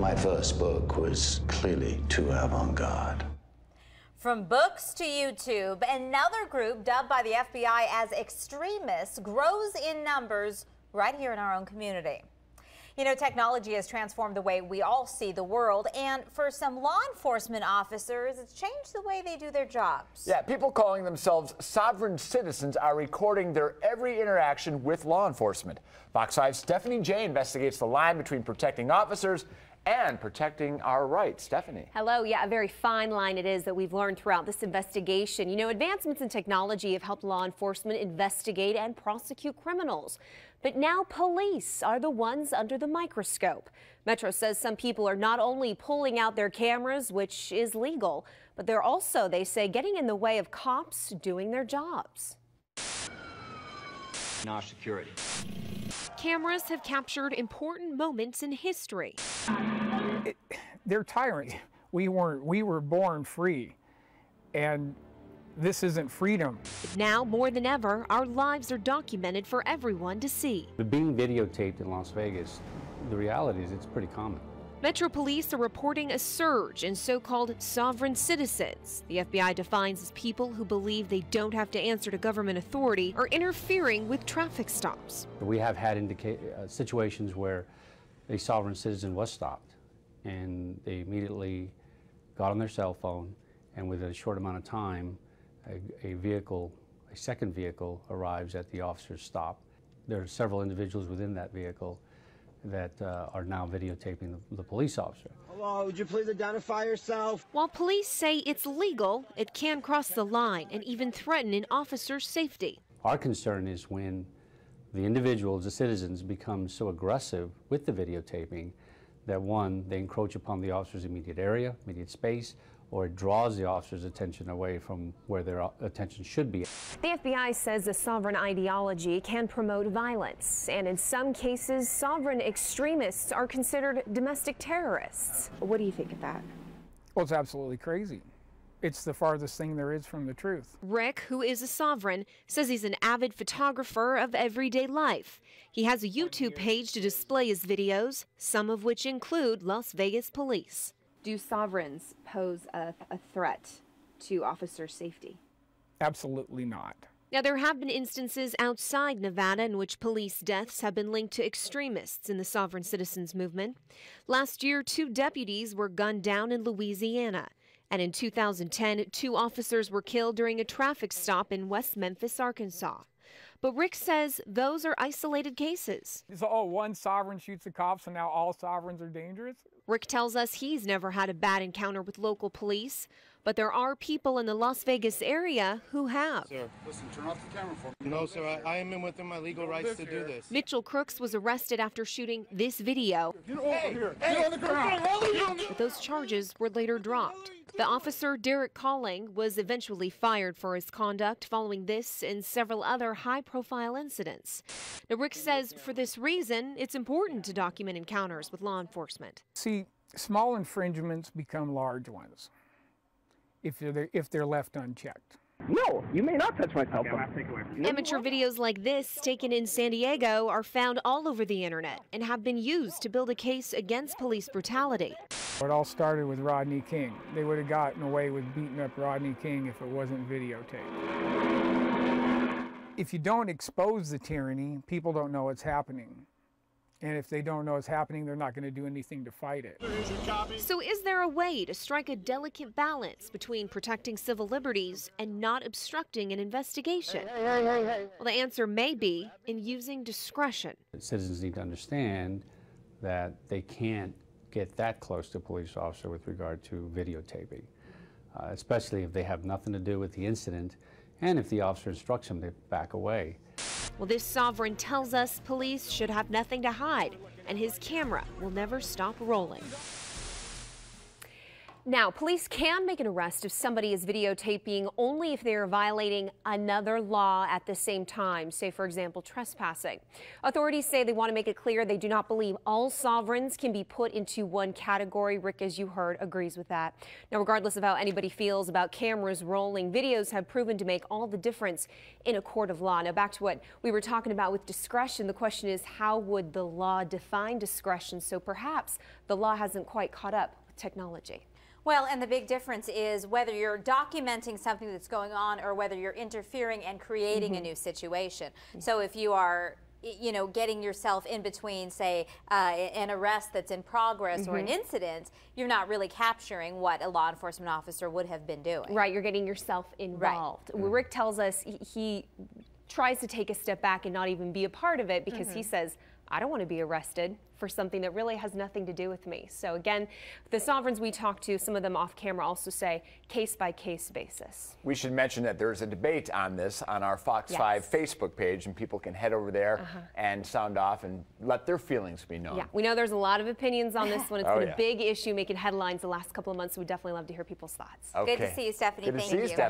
my first book was clearly too avant-garde. From books to YouTube, another group dubbed by the FBI as extremists grows in numbers right here in our own community. You know, technology has transformed the way we all see the world, and for some law enforcement officers, it's changed the way they do their jobs. Yeah, people calling themselves sovereign citizens are recording their every interaction with law enforcement. Fox 5's Stephanie J investigates the line between protecting officers and protecting our rights. Stephanie. Hello. Yeah, a very fine line it is that we've learned throughout this investigation. You know, advancements in technology have helped law enforcement investigate and prosecute criminals. But now police are the ones under the microscope. Metro says some people are not only pulling out their cameras, which is legal, but they're also, they say, getting in the way of cops doing their jobs. Our security. Cameras have captured important moments in history. They're tyranny. We were born free, and this isn't freedom. But now, more than ever, our lives are documented for everyone to see. But being videotaped in Las Vegas, the reality is it's pretty common. Metro Police are reporting a surge in so-called sovereign citizens. The FBI defines as people who believe they don't have to answer to government authority or interfering with traffic stops. We have had situations where a sovereign citizen was stopped, and they immediately got on their cell phone, and within a short amount of time, a second vehicle arrives at the officer's stop. There are several individuals within that vehicle that are now videotaping the police officer. Hello, would you please identify yourself? While police say it's legal, it can cross the line and even threaten an officer's safety. Our concern is when the individuals, the citizens, become so aggressive with the videotaping that, one, they encroach upon the officer's immediate area, immediate space, or it draws the officer's attention away from where their attention should be. The FBI says a sovereign ideology can promote violence, and in some cases, sovereign extremists are considered domestic terrorists. What do you think of that? Well, it's absolutely crazy. It's the farthest thing there is from the truth. Rick, who is a sovereign, says he's an avid photographer of everyday life. He has a YouTube page to display his videos, some of which include Las Vegas police. Do sovereigns pose a threat to officer safety? Absolutely not. Now, there have been instances outside Nevada in which police deaths have been linked to extremists in the sovereign citizens movement. Last year, 2 deputies were gunned down in Louisiana. And in 2010, 2 officers were killed during a traffic stop in West Memphis, Arkansas. But Rick says those are isolated cases. So, one sovereign shoots the cops and now all sovereigns are dangerous? Rick tells us he's never had a bad encounter with local police, but there are people in the Las Vegas area who have. Sir, listen, turn off the camera for me. No, sir, I am within my legal rights to do this. Mitchell Crooks was arrested after shooting this video. Get over here. Get on the ground. But those charges were later dropped. The officer, Derek Calling, was eventually fired for his conduct following this and several other high-profile incidents. Now, Rick says for this reason, it's important to document encounters with law enforcement. See, small infringements become large ones if they're left unchecked. No, you may not touch my cell phone. Amateur videos like this, taken in San Diego, are found all over the internet and have been used to build a case against police brutality. It all started with Rodney King. They would have gotten away with beating up Rodney King if it wasn't videotaped. If you don't expose the tyranny, people don't know what's happening. And if they don't know what's happening, they're not going to do anything to fight it. So is there a way to strike a delicate balance between protecting civil liberties and not obstructing an investigation? Well, the answer may be in using discretion. Citizens need to understand that they can't get that close to a police officer with regard to videotaping, especially if they have nothing to do with the incident and if the officer instructs them to back away. Well, this sovereign tells us police should have nothing to hide, and his camera will never stop rolling. Now, police can make an arrest if somebody is videotaping only if they are violating another law at the same time, say, for example, trespassing. Authorities say they want to make it clear they do not believe all sovereigns can be put into one category. Rick, as you heard, agrees with that. Now, regardless of how anybody feels about cameras rolling, videos have proven to make all the difference in a court of law. Now, back to what we were talking about with discretion, the question is, how would the law define discretion? So perhaps the law hasn't quite caught up with technology. Well, and the big difference is whether you're documenting something that's going on or whether you're interfering and creating a new situation. So if you are, you know, getting yourself in between, say, an arrest that's in progress or an incident, you're not really capturing what a law enforcement officer would have been doing. Right, you're getting yourself involved. Right. Rick tells us he tries to take a step back and not even be a part of it because he says, I don't want to be arrested for something that really has nothing to do with me. So again, the sovereigns we talk to, some of them off camera also say case-by-case basis. We should mention that there's a debate on this on our Fox 5 Facebook page, and people can head over there and sound off and let their feelings be known. Yeah, we know there's a lot of opinions on this one. It's been a big issue making headlines the last couple of months, so we'd definitely love to hear people's thoughts. Okay. Good to see you, Stephanie. Good to Thank see you, you. Stephanie.